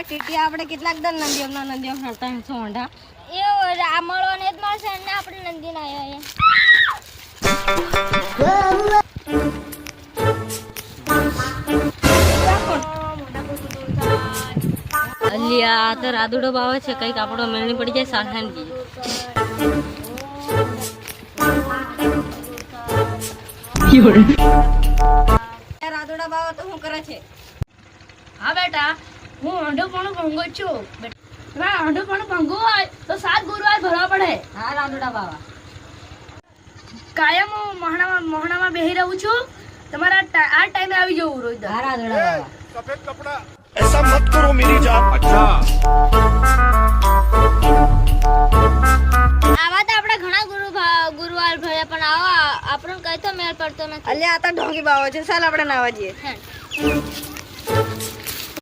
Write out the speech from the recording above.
અલ્યા ટીટી આપણે કેટલાક દર નંદીઓ ફરતા છો ઓંઢા એ રામળોને જ મળશે ને આપણે નંદી ના આવ્યા અલ્યા તો રાદુડો બાવે છે કઈક આપણો મેળણી પડી જાય સાઠાની રાદુડા બાવા તો શું કરે છે હા બેટા હું અંડો પણ ભંગો છું બેટા અંડો પણ ભંગો હોય તો 7 ગુરુવાર ભરવા પડે હા રાદુડા બાવા કાયમ હું મોહણામાં બેહી રહું છું તમારા આ ટાઈમે આવી જવું રોજ હા રાદુડા બાવા सफेद कपड़ा ऐसा मत करो मेरी जान अच्छा આવા તો આપણે ઘણા ગુરુવાર ભર્યા પણ આવા આપણને કઈ તો મેળ પડતો નથી અલ્યા આ તો ઢોંગી બાવો છે ચાલ આપણે નાવા જઈએ હે